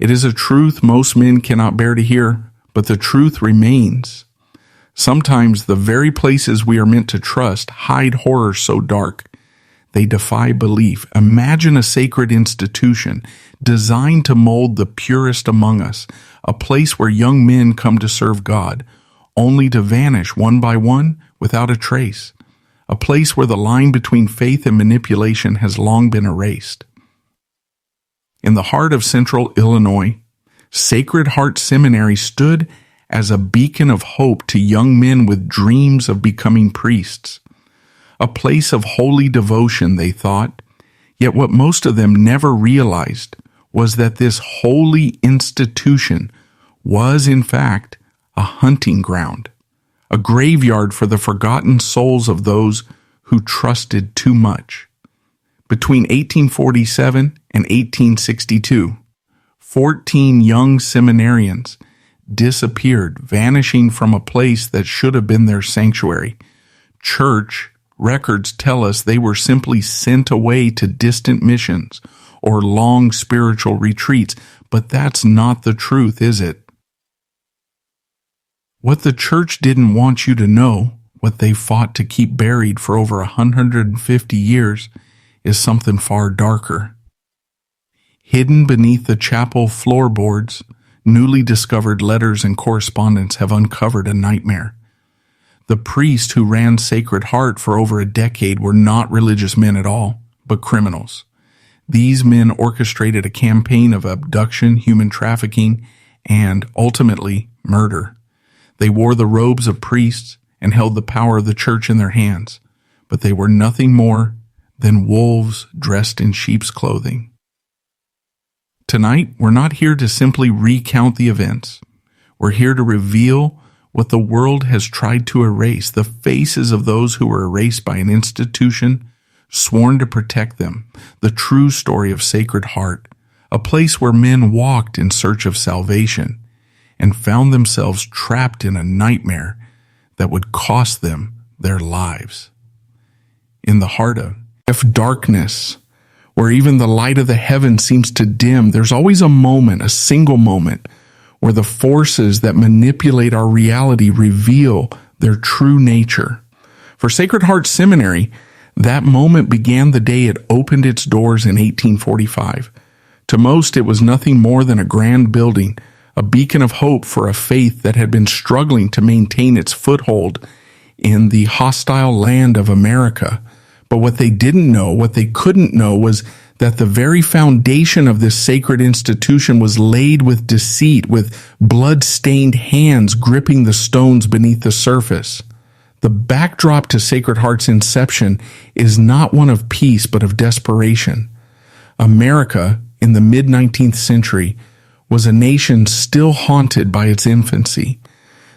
It is a truth most men cannot bear to hear, but the truth remains. Sometimes the very places we are meant to trust hide horrors so dark they defy belief. Imagine a sacred institution designed to mold the purest among us, a place where young men come to serve God, only to vanish one by one without a trace, a place where the line between faith and manipulation has long been erased. In the heart of central Illinois, Sacred Heart Seminary stood as a beacon of hope to young men with dreams of becoming priests. A place of holy devotion, they thought, yet what most of them never realized was that this holy institution was, in fact, a hunting ground, a graveyard for the forgotten souls of those who trusted too much. Between 1847 and 1862, 14 young seminarians disappeared, vanishing from a place that should have been their sanctuary. Church records tell us they were simply sent away to distant missions or long spiritual retreats, but that's not the truth, is it? What the church didn't want you to know, what they fought to keep buried for over 150 years, is something far darker. Hidden beneath the chapel floorboards, newly discovered letters and correspondence have uncovered a nightmare. The priests who ran Sacred Heart for over a decade were not religious men at all, but criminals. These men orchestrated a campaign of abduction, human trafficking, and, ultimately, murder. They wore the robes of priests and held the power of the church in their hands, but they were nothing more than wolves dressed in sheep's clothing. Tonight, we're not here to simply recount the events. We're here to reveal what the world has tried to erase, the faces of those who were erased by an institution sworn to protect them, the true story of Sacred Heart, a place where men walked in search of salvation and found themselves trapped in a nightmare that would cost them their lives. In the heart of darkness, where even the light of the heavens seems to dim, there's always a moment, a single moment, where the forces that manipulate our reality reveal their true nature. For Sacred Heart Seminary, that moment began the day it opened its doors in 1845. To most, it was nothing more than a grand building, a beacon of hope for a faith that had been struggling to maintain its foothold in the hostile land of America. But what they didn't know, what they couldn't know, was that the very foundation of this sacred institution was laid with deceit, with blood-stained hands gripping the stones beneath the surface. The backdrop to Sacred Heart's inception is not one of peace, but of desperation. America, in the mid-19th century, was a nation still haunted by its infancy.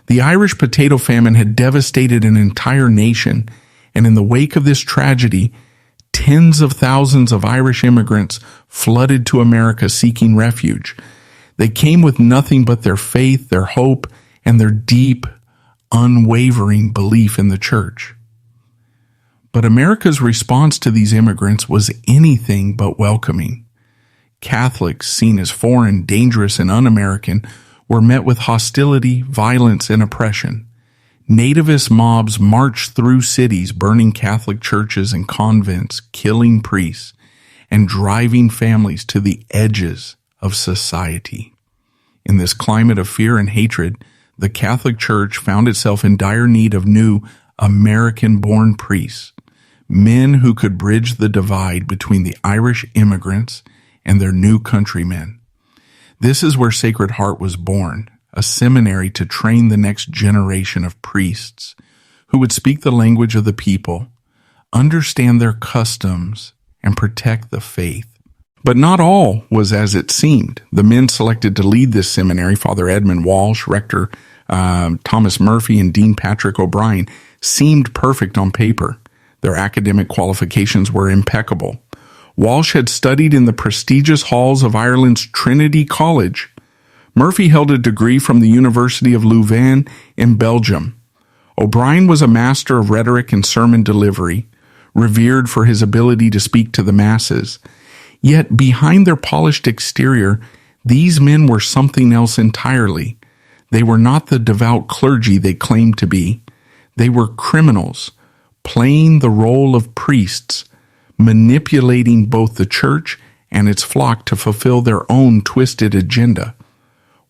The Irish potato famine had devastated an entire nation, and in the wake of this tragedy, tens of thousands of Irish immigrants flooded to America seeking refuge. They came with nothing but their faith, their hope, and their deep, unwavering belief in the church. But America's response to these immigrants was anything but welcoming. Catholics, seen as foreign, dangerous, and un-American, were met with hostility, violence, and oppression. Nativist mobs marched through cities, burning Catholic churches and convents, killing priests, and driving families to the edges of society. In this climate of fear and hatred, the Catholic Church found itself in dire need of new American-born priests, men who could bridge the divide between the Irish immigrants and their new countrymen. This is where Sacred Heart was born, a seminary to train the next generation of priests who would speak the language of the people, understand their customs, and protect the faith. But not all was as it seemed. The men selected to lead this seminary, Father Edmund Walsh, Rector Thomas Murphy, and Dean Patrick O'Brien, seemed perfect on paper. Their academic qualifications were impeccable. Walsh had studied in the prestigious halls of Ireland's Trinity College. Murphy held a degree from the University of Louvain in Belgium. O'Brien was a master of rhetoric and sermon delivery, revered for his ability to speak to the masses. Yet behind their polished exterior, These men were something else entirely. They were not the devout clergy they claimed to be. They were criminals, playing the role of priests, manipulating both the church and its flock to fulfill their own twisted agenda.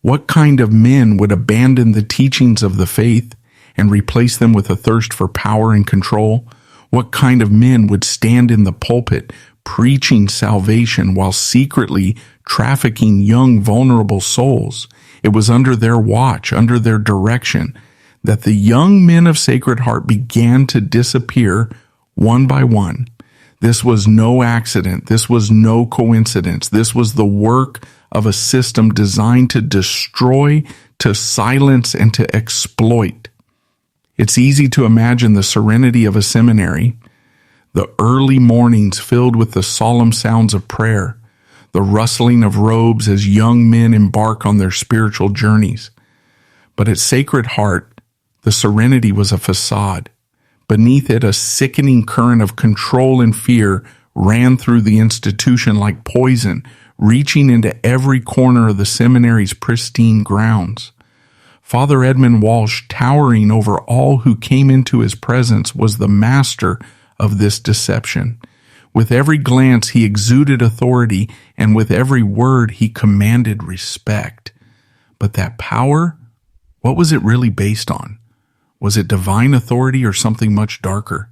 What kind of men would abandon the teachings of the faith and replace them with a thirst for power and control? What kind of men would stand in the pulpit preaching salvation while secretly trafficking young, vulnerable souls? It was under their watch, under their direction, that the young men of Sacred Heart began to disappear one by one. This was no accident. This was no coincidence. This was the work of a system designed to destroy, to silence, and to exploit. It's easy to imagine the serenity of a seminary, the early mornings filled with the solemn sounds of prayer, the rustling of robes as young men embark on their spiritual journeys. But at Sacred Heart, the serenity was a facade. Beneath it, a sickening current of control and fear ran through the institution like poison, reaching into every corner of the seminary's pristine grounds. Father Edmund Walsh, towering over all who came into his presence, was the master of this deception. With every glance, he exuded authority, and with every word, he commanded respect. But that power, what was it really based on? Was it divine authority or something much darker?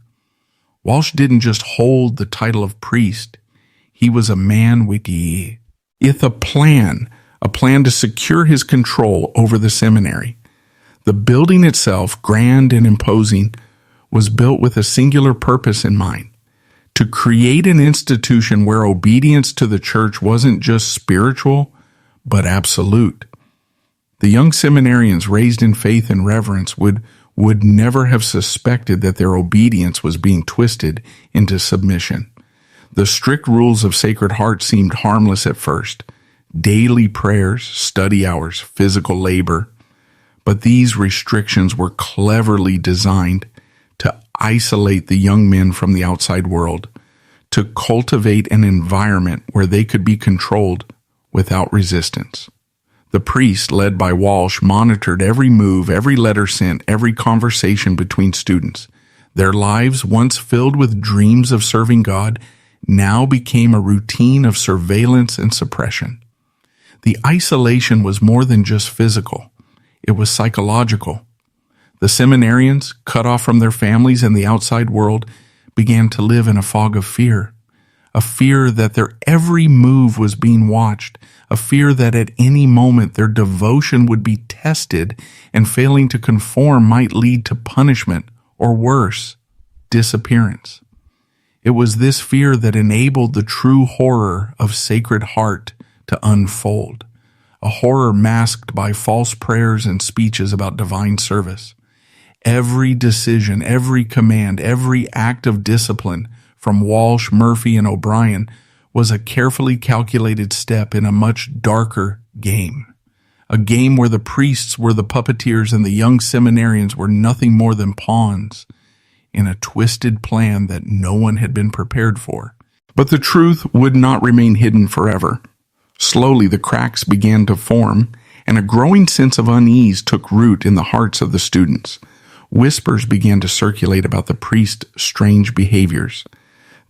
Walsh didn't just hold the title of priest. He was a man with a plan to secure his control over the seminary. The building itself, grand and imposing, was built with a singular purpose in mind: to create an institution where obedience to the church wasn't just spiritual, but absolute. The young seminarians raised in faith and reverence would never have suspected that their obedience was being twisted into submission. The strict rules of Sacred Heart seemed harmless at first: daily prayers, study hours, physical labor. But these restrictions were cleverly designed to isolate the young men from the outside world, to cultivate an environment where they could be controlled without resistance. The priest, led by Walsh, monitored every move, every letter sent, every conversation between students. Their lives, once filled with dreams of serving God, now became a routine of surveillance and suppression. The isolation was more than just physical. It was psychological. The seminarians, cut off from their families and the outside world, began to live in a fog of fear. A fear that their every move was being watched, a fear that at any moment their devotion would be tested, and failing to conform might lead to punishment, or worse, disappearance. It was this fear that enabled the true horror of Sacred Heart to unfold, a horror masked by false prayers and speeches about divine service. Every decision, every command, every act of discipline from Walsh, Murphy, and O'Brien was a carefully calculated step in a much darker game. A game where the priests were the puppeteers and the young seminarians were nothing more than pawns in a twisted plan that no one had been prepared for. But the truth would not remain hidden forever. Slowly the cracks began to form, and a growing sense of unease took root in the hearts of the students. Whispers began to circulate about the priest's strange behaviors,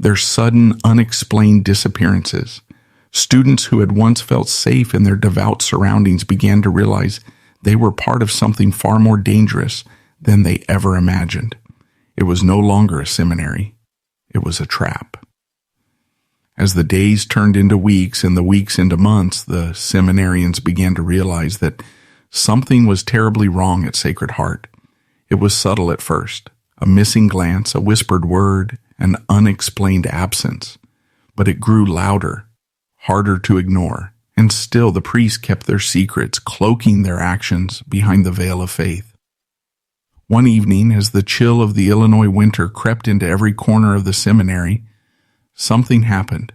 their sudden, unexplained disappearances. Students who had once felt safe in their devout surroundings began to realize they were part of something far more dangerous than they ever imagined. It was no longer a seminary. It was a trap. As the days turned into weeks and the weeks into months, the seminarians began to realize that something was terribly wrong at Sacred Heart. It was subtle at first, a missing glance, a whispered word, an unexplained absence. But it grew louder, harder to ignore, and still the priests kept their secrets, cloaking their actions behind the veil of faith. One evening, as the chill of the Illinois winter crept into every corner of the seminary, something happened,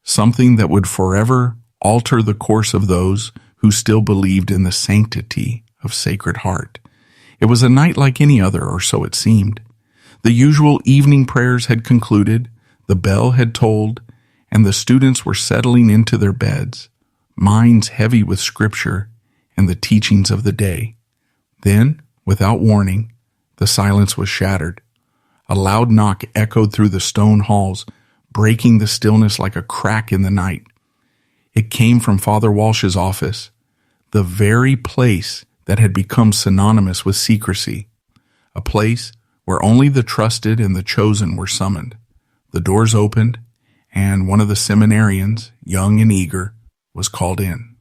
something that would forever alter the course of those who still believed in the sanctity of Sacred Heart. It was a night like any other, or so it seemed. The usual evening prayers had concluded, the bell had tolled, and the students were settling into their beds. minds heavy with scripture and the teachings of the day. Then, without warning, the silence was shattered. A loud knock echoed through the stone halls, breaking the stillness like a crack in the night. It came from Father Walsh's office, the very place that had become synonymous with secrecy, a place where only the trusted and the chosen were summoned. The doors opened, and one of the seminarians, young and eager, was called in.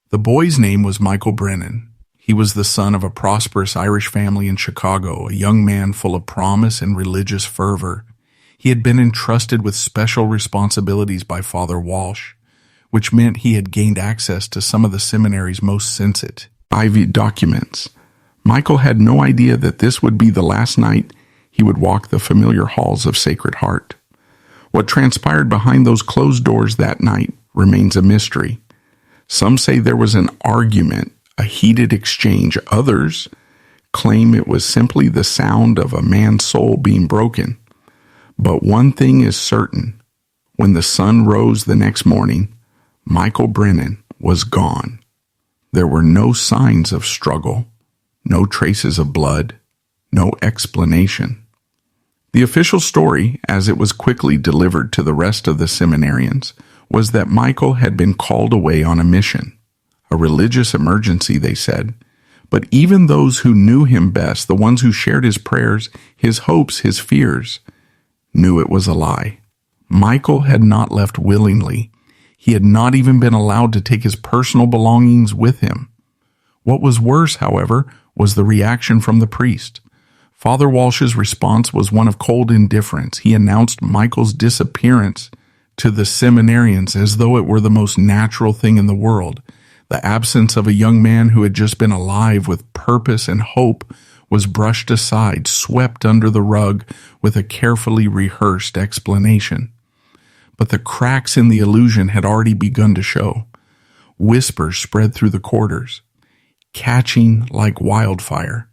The boy's name was Michael Brennan. He was the son of a prosperous Irish family in Chicago, a young man full of promise and religious fervor. He had been entrusted with special responsibilities by Father Walsh, which meant he had gained access to some of the seminary's most sensitive documents. Michael had no idea that this would be the last night he would walk the familiar halls of Sacred Heart. What transpired behind those closed doors that night remains a mystery. Some say there was an argument, a heated exchange. Others claim it was simply the sound of a man's soul being broken. But one thing is certain. When the sun rose the next morning, Michael Brennan was gone. There were no signs of struggle, no traces of blood, no explanation. The official story, as it was quickly delivered to the rest of the seminarians, was that Michael had been called away on a mission. A religious emergency, they said. But even those who knew him best, the ones who shared his prayers, his hopes, his fears, knew it was a lie. Michael had not left willingly. He had not even been allowed to take his personal belongings with him. What was worse, however, was the reaction from the priest. Father Walsh's response was one of cold indifference. He announced Michael's disappearance to the seminarians as though it were the most natural thing in the world. The absence of a young man who had just been alive with purpose and hope was brushed aside, swept under the rug with a carefully rehearsed explanation. But the cracks in the illusion had already begun to show. Whispers spread through the quarters, catching like wildfire.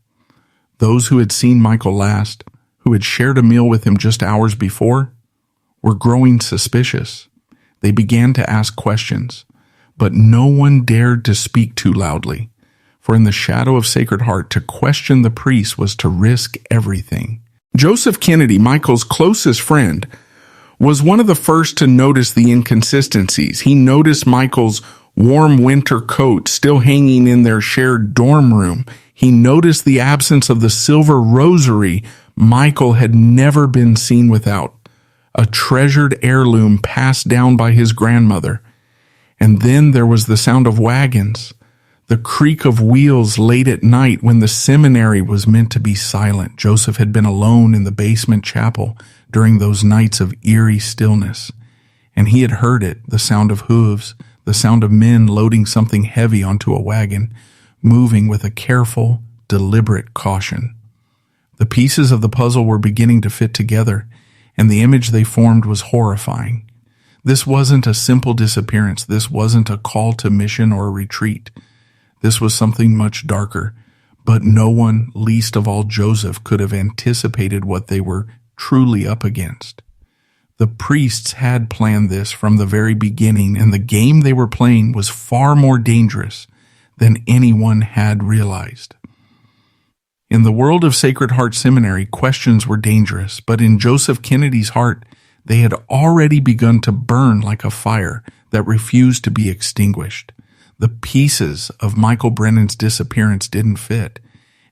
Those who had seen Michael last, who had shared a meal with him just hours before, were growing suspicious. They began to ask questions. But no one dared to speak too loudly, for in the shadow of Sacred Heart, to question the priest was to risk everything. Joseph Kennedy, Michael's closest friend, was one of the first to notice the inconsistencies. He noticed Michael's warm winter coat still hanging in their shared dorm room. He noticed the absence of the silver rosary Michael had never been seen without, a treasured heirloom passed down by his grandmother. And then there was the sound of wagons, the creak of wheels late at night when the seminary was meant to be silent. Joseph had been alone in the basement chapel during those nights of eerie stillness, and he had heard it, the sound of hooves, the sound of men loading something heavy onto a wagon, moving with a careful, deliberate caution. The pieces of the puzzle were beginning to fit together, and the image they formed was horrifying. This wasn't a simple disappearance. This wasn't a call to mission or a retreat. This was something much darker, but no one, least of all Joseph, could have anticipated what they were truly up against. The priests had planned this from the very beginning, and the game they were playing was far more dangerous than anyone had realized. In the world of Sacred Heart Seminary, questions were dangerous, but in Joseph Kennedy's heart, they had already begun to burn like a fire that refused to be extinguished. The pieces of Michael Brennan's disappearance didn't fit,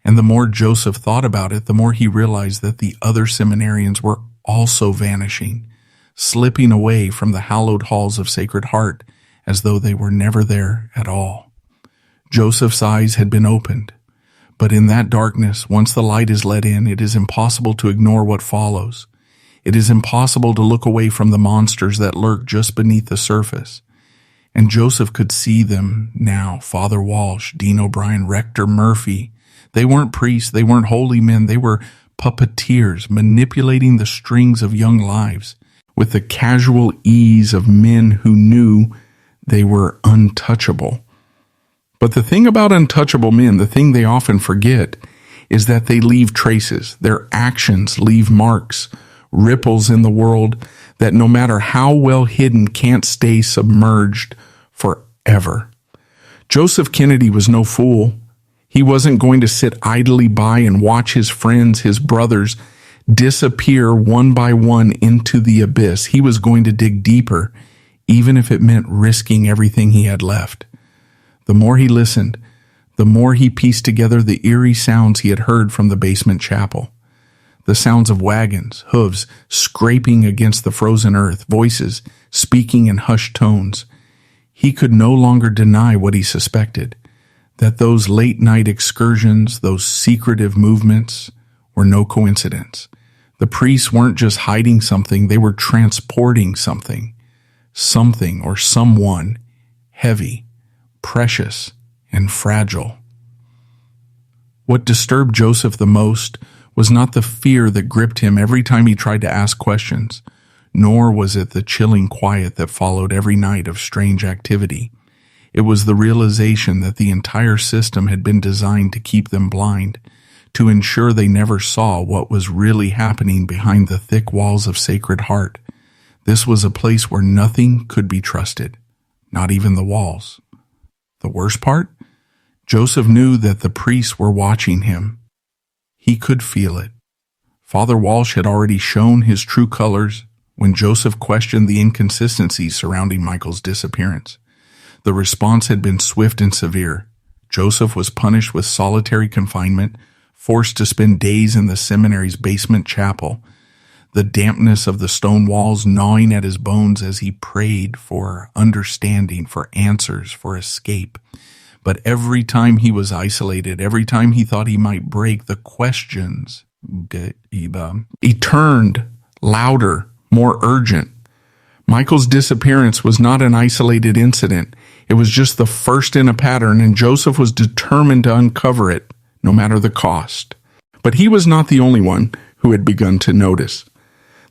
and the more Joseph thought about it, the more he realized that the other seminarians were also vanishing, slipping away from the hallowed halls of Sacred Heart as though they were never there at all. Joseph's eyes had been opened, but in that darkness, once the light is let in, it is impossible to ignore what follows. It is impossible to look away from the monsters that lurk just beneath the surface. And Joseph could see them now. Father Walsh, Dean O'Brien, Rector Murphy. They weren't priests. They weren't holy men. They were puppeteers manipulating the strings of young lives with the casual ease of men who knew they were untouchable. But the thing about untouchable men, the thing they often forget, is that they leave traces. Their actions leave marks, ripples in the world that no matter how well hidden can't stay submerged forever. Joseph Kennedy was no fool. He wasn't going to sit idly by and watch his friends, his brothers, disappear one by one into the abyss. He was going to dig deeper, even if it meant risking everything he had left. The more he listened, the more he pieced together the eerie sounds he had heard from the basement chapel. The sounds of wagons, hooves scraping against the frozen earth, voices speaking in hushed tones. He could no longer deny what he suspected, that those late-night excursions, those secretive movements, were no coincidence. The priests weren't just hiding something, they were transporting something. Something or someone heavy, precious, and fragile. What disturbed Joseph the most was not the fear that gripped him every time he tried to ask questions, nor was it the chilling quiet that followed every night of strange activity. It was the realization that the entire system had been designed to keep them blind, to ensure they never saw what was really happening behind the thick walls of Sacred Heart. This was a place where nothing could be trusted, not even the walls. The worst part? Joseph knew that the priests were watching him. He could feel it. Father Walsh had already shown his true colors when Joseph questioned the inconsistencies surrounding Michael's disappearance. The response had been swift and severe. Joseph was punished with solitary confinement, forced to spend days in the seminary's basement chapel, the dampness of the stone walls gnawing at his bones as he prayed for understanding, for answers, for escape. But every time he was isolated, every time he thought he might break, the questions, he turned louder, more urgent. Michael's disappearance was not an isolated incident. It was just the first in a pattern, and Joseph was determined to uncover it, no matter the cost. But he was not the only one who had begun to notice.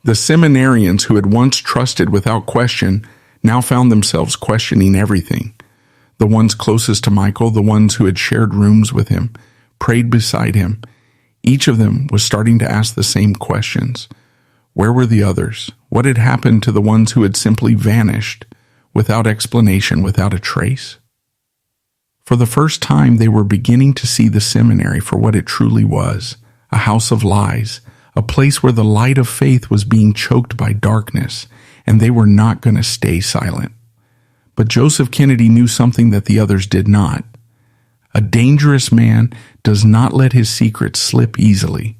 The seminarians who had once trusted without question now found themselves questioning everything. The ones closest to Michael, the ones who had shared rooms with him, prayed beside him, each of them was starting to ask the same questions. Where were the others? What had happened to the ones who had simply vanished, without explanation, without a trace? For the first time, they were beginning to see the seminary for what it truly was, a house of lies, a place where the light of faith was being choked by darkness, and they were not going to stay silent. But Joseph Kennedy knew something that the others did not. A dangerous man does not let his secrets slip easily.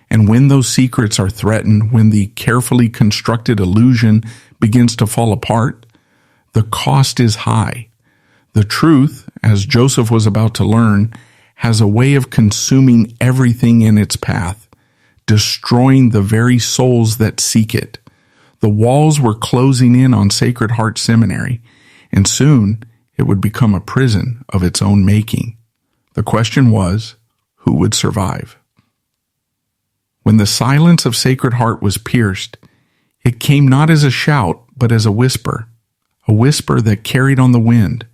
And when those secrets are threatened, when the carefully constructed illusion begins to fall apart, the cost is high. The truth, as Joseph was about to learn, has a way of consuming everything in its path, destroying the very souls that seek it. The walls were closing in on Sacred Heart Seminary, and soon it would become a prison of its own making. The question was, who would survive? When the silence of Sacred Heart was pierced, it came not as a shout, but as a whisper that carried on the wind,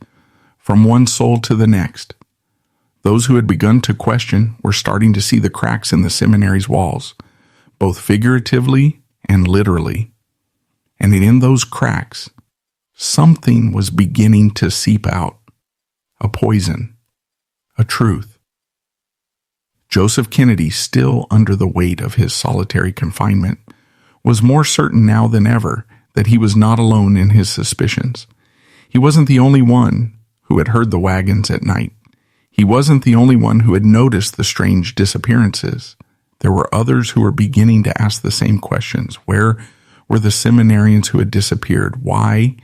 from one soul to the next. Those who had begun to question were starting to see the cracks in the seminary's walls, both figuratively and literally. And in those cracks, something was beginning to seep out. A poison. A truth. Joseph Kennedy, still under the weight of his solitary confinement, was more certain now than ever that he was not alone in his suspicions. He wasn't the only one who had heard the wagons at night. He wasn't the only one who had noticed the strange disappearances. There were others who were beginning to ask the same questions. Where were the seminarians who had disappeared? Why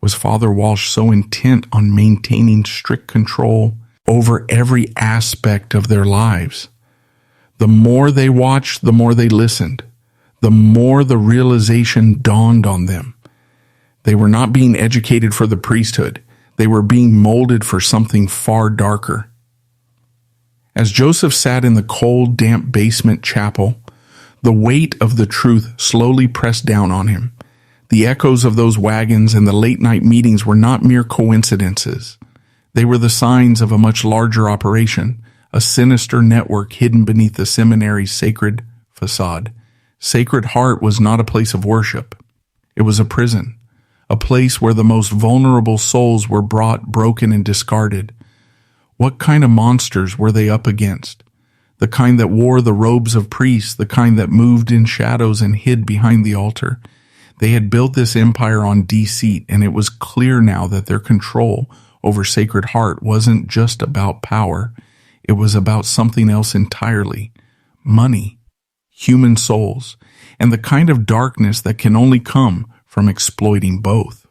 was Father Walsh so intent on maintaining strict control over every aspect of their lives? The more they watched, the more they listened, the more the realization dawned on them. They were not being educated for the priesthood. They were being molded for something far darker. As Joseph sat in the cold, damp basement chapel, the weight of the truth slowly pressed down on him. The echoes of those wagons and the late-night meetings were not mere coincidences. They were the signs of a much larger operation, a sinister network hidden beneath the seminary's sacred facade. Sacred Heart was not a place of worship. It was a prison a place where the most vulnerable souls were brought broken and discarded. What kind of monsters were they up against? The kind that wore the robes of priests, the kind that moved in shadows and hid behind the altar. They had built this empire on deceit, and it was clear now that their control over Sacred Heart wasn't just about power. It was about something else entirely. Money, human souls, and the kind of darkness that can only come from exploiting both.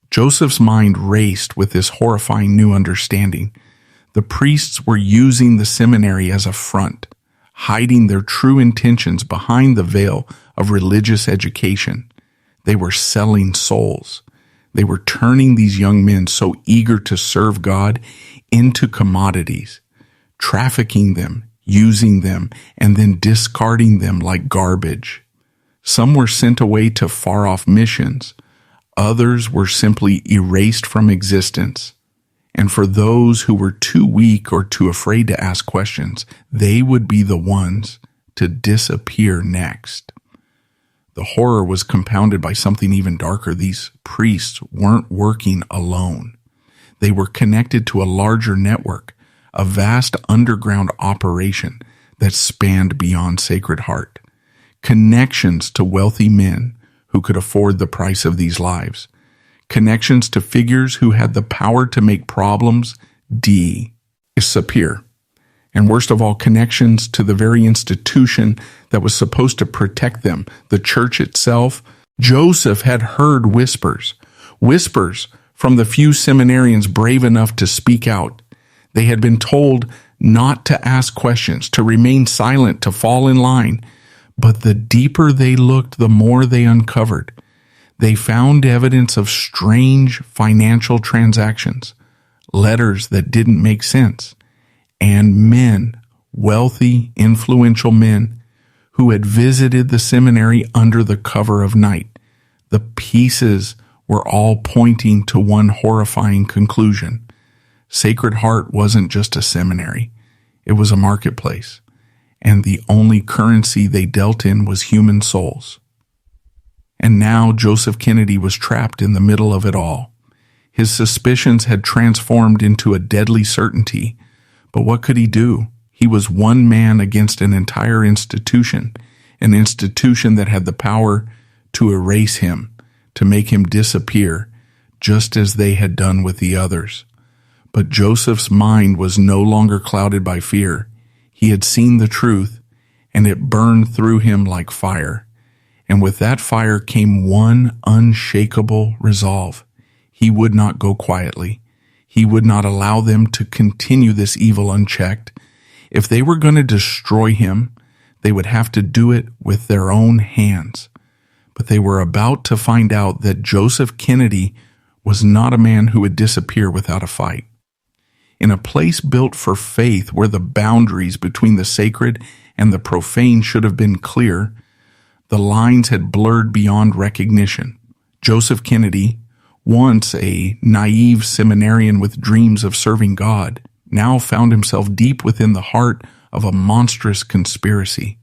Joseph's mind raced with this horrifying new understanding. The priests were using the seminary as a front, hiding their true intentions behind the veil of religious education. They were selling souls. They were turning these young men so eager to serve God into commodities, trafficking them, using them, and then discarding them like garbage. Some were sent away to far-off missions. Others were simply erased from existence. And for those who were too weak or too afraid to ask questions, they would be the ones to disappear next. The horror was compounded by something even darker. These priests weren't working alone. They were connected to a larger network, a vast underground operation that spanned beyond Sacred Heart. Connections to wealthy men who could afford the price of these lives. Connections to figures who had the power to make problems disappear. And worst of all, connections to the very institution that was supposed to protect them, the church itself. Joseph had heard whispers from the few seminarians brave enough to speak out. They had been told not to ask questions, to remain silent, to fall in line. But the deeper they looked, the more they uncovered. They found evidence of strange financial transactions, letters that didn't make sense, and men, wealthy, influential men, who had visited the seminary under the cover of night. The pieces were all pointing to one horrifying conclusion. Sacred Heart wasn't just a seminary. It was a marketplace. And the only currency they dealt in was human souls. And now Joseph Kennedy was trapped in the middle of it all. His suspicions had transformed into a deadly certainty. But what could he do? He was one man against an entire institution, an institution that had the power to erase him, to make him disappear, just as they had done with the others. But Joseph's mind was no longer clouded by fear. He had seen the truth, and it burned through him like fire. And with that fire came one unshakable resolve. He would not go quietly. He would not allow them to continue this evil unchecked. If they were going to destroy him, they would have to do it with their own hands. But they were about to find out that Joseph Kennedy was not a man who would disappear without a fight. In a place built for faith where the boundaries between the sacred and the profane should have been clear, the lines had blurred beyond recognition. Joseph Kennedy, once a naive seminarian with dreams of serving God, now found himself deep within the heart of a monstrous conspiracy.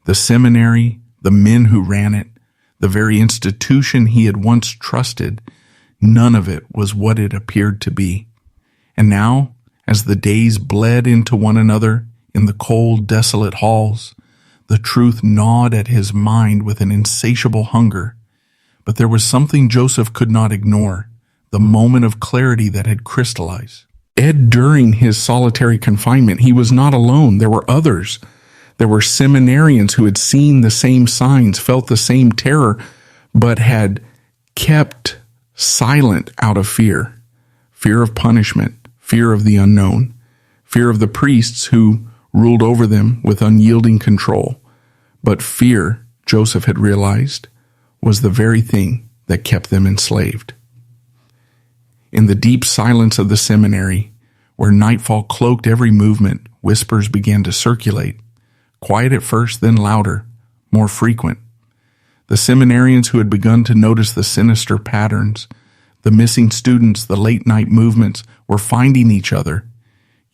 The seminary, the men who ran it, the very institution he had once trusted, none of it was what it appeared to be. And now, as the days bled into one another in the cold, desolate halls, the truth gnawed at his mind with an insatiable hunger. But there was something Joseph could not ignore, the moment of clarity that had crystallized. During his solitary confinement, he was not alone. There were others. There were seminarians who had seen the same signs, felt the same terror, but had kept silent out of fear. Fear of punishment, fear of the unknown, fear of the priests who ruled over them with unyielding control. But fear, Joseph had realized, was the very thing that kept them enslaved. In the deep silence of the seminary, where nightfall cloaked every movement, whispers began to circulate, quiet at first, then louder, more frequent. The seminarians who had begun to notice the sinister patterns, the missing students, the late-night movements, were finding each other,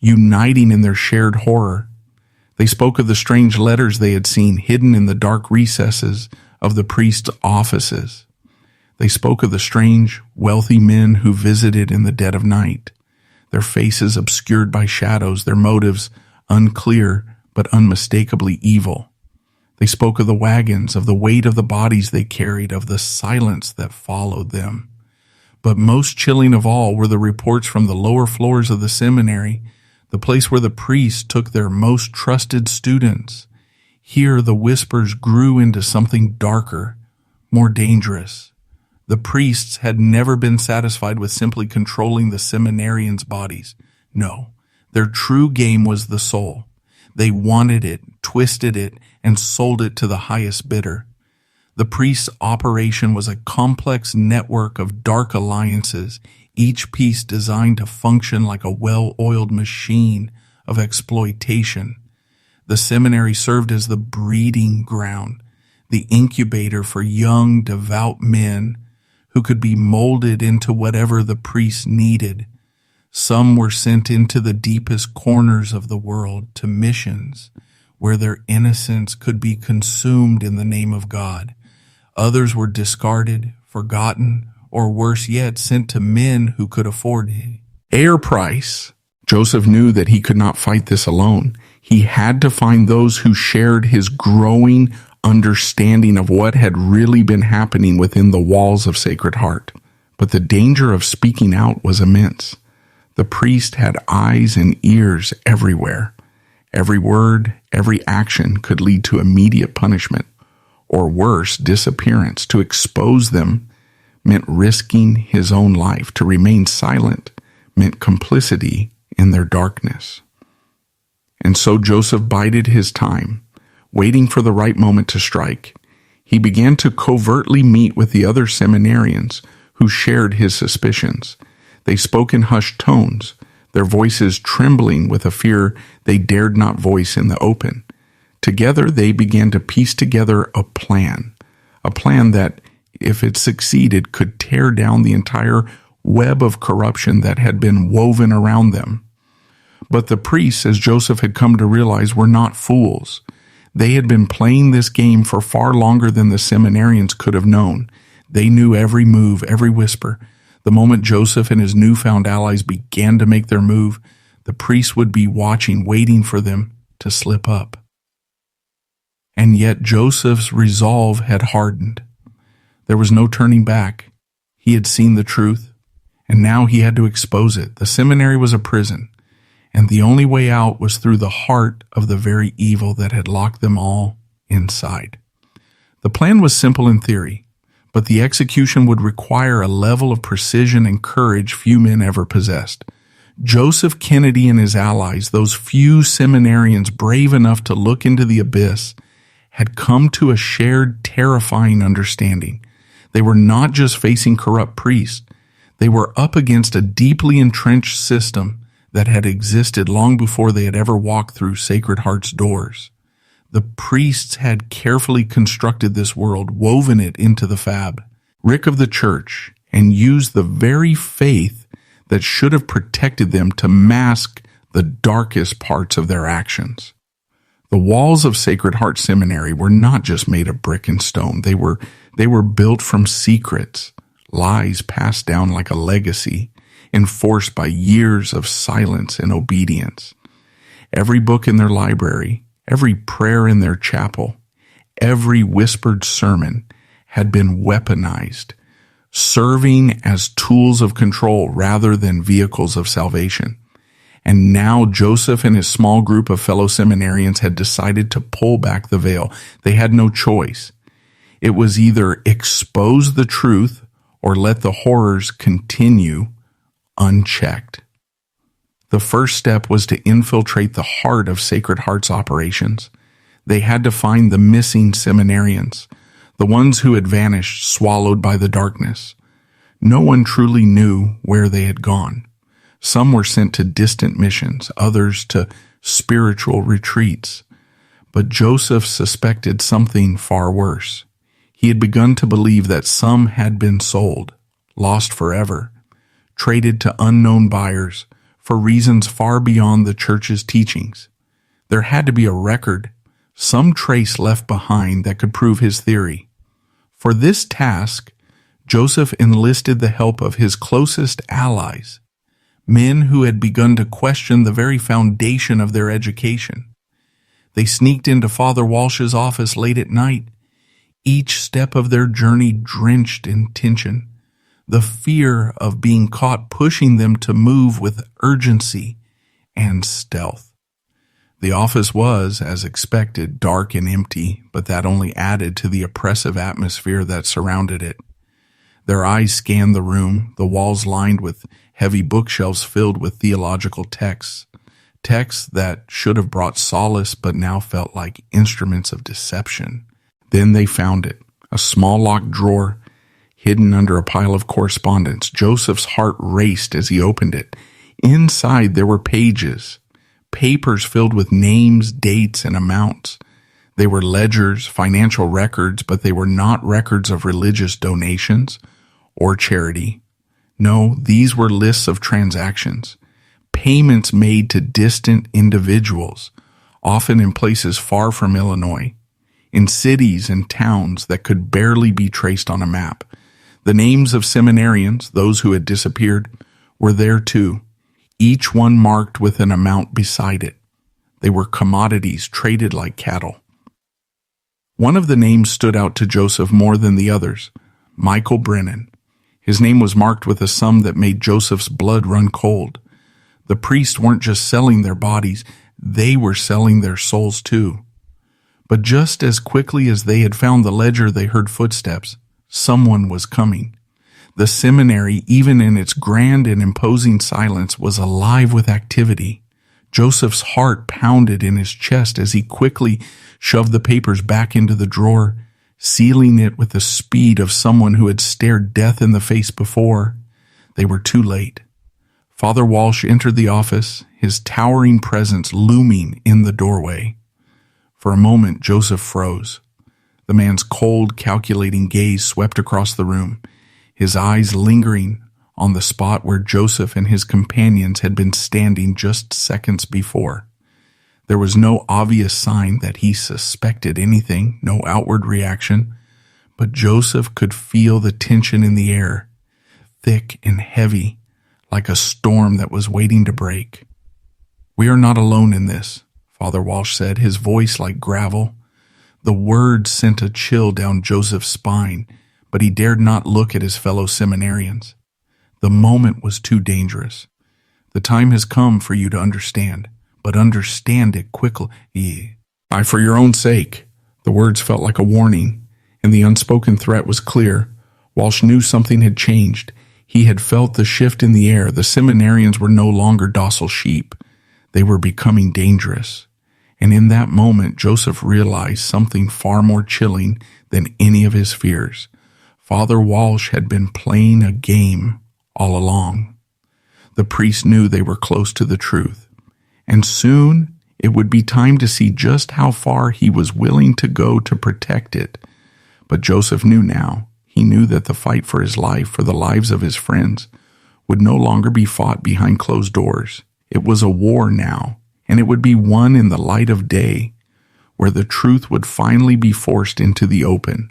uniting in their shared horror. They spoke of the strange letters they had seen hidden in the dark recesses of the priests' offices. They spoke of the strange, wealthy men who visited in the dead of night, their faces obscured by shadows, their motives unclear but unmistakably evil. They spoke of the wagons, of the weight of the bodies they carried, of the silence that followed them. But most chilling of all were the reports from the lower floors of the seminary, the place where the priests took their most trusted students. Here the whispers grew into something darker, more dangerous. The priests had never been satisfied with simply controlling the seminarians' bodies. No, their true game was the soul. They wanted it, twisted it, and sold it to the highest bidder. The priest's operation was a complex network of dark alliances, each piece designed to function like a well-oiled machine of exploitation. The seminary served as the breeding ground, the incubator for young, devout men who could be molded into whatever the priests needed. Some were sent into the deepest corners of the world to missions, where their innocence could be consumed in the name of God. Others were discarded, forgotten, or worse yet, sent to men who could afford it. Air price. Joseph knew that he could not fight this alone. He had to find those who shared his growing understanding of what had really been happening within the walls of Sacred Heart. But the danger of speaking out was immense. The priest had eyes and ears everywhere. Every word, every action could lead to immediate punishment, or worse, disappearance. To expose them meant risking his own life. To remain silent meant complicity in their darkness. And so Joseph bided his time, waiting for the right moment to strike. He began to covertly meet with the other seminarians who shared his suspicions. They spoke in hushed tones, their voices trembling with a fear they dared not voice in the open. Together they began to piece together a plan that, if it succeeded, could tear down the entire web of corruption that had been woven around them. But the priests, as Joseph had come to realize, were not fools. They had been playing this game for far longer than the seminarians could have known. They knew every move, every whisper. The moment Joseph and his newfound allies began to make their move, the priests would be watching, waiting for them to slip up. And yet Joseph's resolve had hardened. There was no turning back. He had seen the truth, and now he had to expose it. The seminary was a prison, and the only way out was through the heart of the very evil that had locked them all inside. The plan was simple in theory, but the execution would require a level of precision and courage few men ever possessed. Joseph Kennedy and his allies, those few seminarians brave enough to look into the abyss, had come to a shared, terrifying understanding. They were not just facing corrupt priests. They were up against a deeply entrenched system that had existed long before they had ever walked through Sacred Heart's doors. The priests had carefully constructed this world, woven it into the fabric of the church, and used the very faith that should have protected them to mask the darkest parts of their actions. The walls of Sacred Heart Seminary were not just made of brick and stone. They were built from secrets, lies passed down like a legacy, enforced by years of silence and obedience. Every book in their library, every prayer in their chapel, every whispered sermon had been weaponized, serving as tools of control rather than vehicles of salvation. And now Joseph and his small group of fellow seminarians had decided to pull back the veil. They had no choice. It was either expose the truth or let the horrors continue unchecked. The first step was to infiltrate the heart of Sacred Heart's operations. They had to find the missing seminarians, the ones who had vanished, swallowed by the darkness. No one truly knew where they had gone. Some were sent to distant missions, others to spiritual retreats. But Joseph suspected something far worse. He had begun to believe that some had been sold, lost forever, traded to unknown buyers for reasons far beyond the church's teachings. There had to be a record, some trace left behind that could prove his theory. For this task, Joseph enlisted the help of his closest allies, men who had begun to question the very foundation of their education. They sneaked into Father Walsh's office late at night, each step of their journey drenched in tension, the fear of being caught pushing them to move with urgency and stealth. The office was, as expected, dark and empty, but that only added to the oppressive atmosphere that surrounded it. Their eyes scanned the room, the walls lined with heavy bookshelves filled with theological texts that should have brought solace but now felt like instruments of deception. Then they found it, a small locked drawer hidden under a pile of correspondence. Joseph's heart raced as he opened it. Inside there were pages, papers filled with names, dates, and amounts. They were ledgers, financial records, but they were not records of religious donations or charity. No, these were lists of transactions, payments made to distant individuals, often in places far from Illinois, in cities and towns that could barely be traced on a map. The names of seminarians, those who had disappeared, were there too, each one marked with an amount beside it. They were commodities traded like cattle. One of the names stood out to Joseph more than the others, Michael Brennan. His name was marked with a sum that made Joseph's blood run cold. The priests weren't just selling their bodies, they were selling their souls too. But just as quickly as they had found the ledger, they heard footsteps. Someone was coming. The seminary, even in its grand and imposing silence, was alive with activity. Joseph's heart pounded in his chest as he quickly shoved the papers back into the drawer, sealing it with the speed of someone who had stared death in the face before. They were too late. Father Walsh entered the office, his towering presence looming in the doorway. For a moment, Joseph froze. The man's cold, calculating gaze swept across the room, his eyes lingering on the spot where Joseph and his companions had been standing just seconds before. There was no obvious sign that he suspected anything, no outward reaction, but Joseph could feel the tension in the air, thick and heavy, like a storm that was waiting to break. "We are not alone in this," Father Walsh said, his voice like gravel. The words sent a chill down Joseph's spine, but he dared not look at his fellow seminarians. The moment was too dangerous. "The time has come for you to understand, but understand it quickly. For your own sake." The words felt like a warning, and the unspoken threat was clear. Walsh knew something had changed. He had felt the shift in the air. The seminarians were no longer docile sheep. They were becoming dangerous. And in that moment, Joseph realized something far more chilling than any of his fears. Father Walsh had been playing a game all along. The priest knew they were close to the truth, and soon it would be time to see just how far he was willing to go to protect it. But Joseph knew now. He knew that the fight for his life, for the lives of his friends, would no longer be fought behind closed doors. It was a war now, and it would be won in the light of day, where the truth would finally be forced into the open,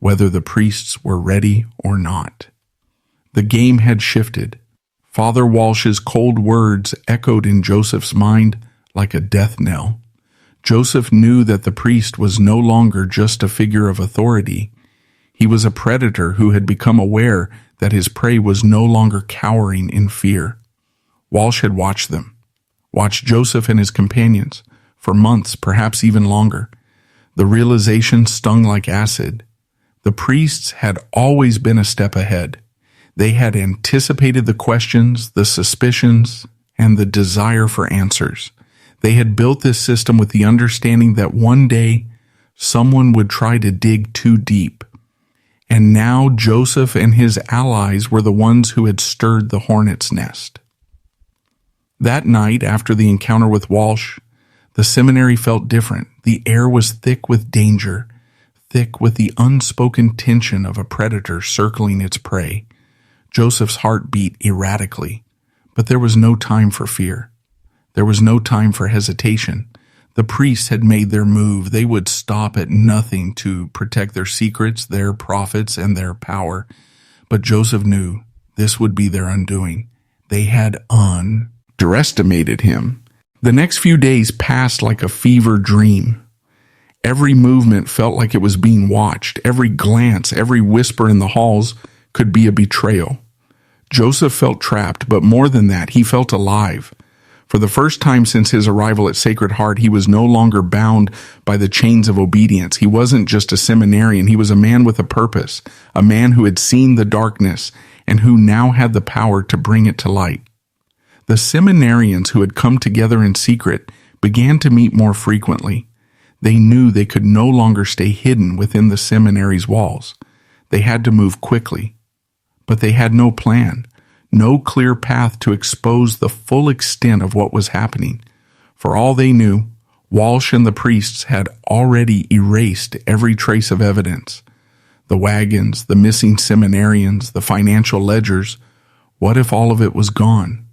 whether the priests were ready or not. The game had shifted. Father Walsh's cold words echoed in Joseph's mind like a death knell. Joseph knew that the priest was no longer just a figure of authority. He was a predator who had become aware that his prey was no longer cowering in fear. Walsh had watched them, watched Joseph and his companions, for months, perhaps even longer. The realization stung like acid. The priests had always been a step ahead. They had anticipated the questions, the suspicions, and the desire for answers. They had built this system with the understanding that one day someone would try to dig too deep. And now Joseph and his allies were the ones who had stirred the hornet's nest. That night, after the encounter with Walsh, the seminary felt different. The air was thick with danger, thick with the unspoken tension of a predator circling its prey. Joseph's heart beat erratically, but there was no time for fear. There was no time for hesitation. The priests had made their move. They would stop at nothing to protect their secrets, their profits, and their power. But Joseph knew this would be their undoing. They had underestimated him. The next few days passed like a fever dream. Every movement felt like it was being watched. Every glance, every whisper in the halls could be a betrayal. Joseph felt trapped, but more than that, he felt alive. For the first time since his arrival at Sacred Heart, he was no longer bound by the chains of obedience. He wasn't just a seminarian. He was a man with a purpose, a man who had seen the darkness and who now had the power to bring it to light. The seminarians who had come together in secret began to meet more frequently. They knew they could no longer stay hidden within the seminary's walls. They had to move quickly, but they had no plan. No clear path to expose the full extent of what was happening. For all they knew, Walsh and the priests had already erased every trace of evidence. The wagons, the missing seminarians, the financial ledgers. What if all of it was gone?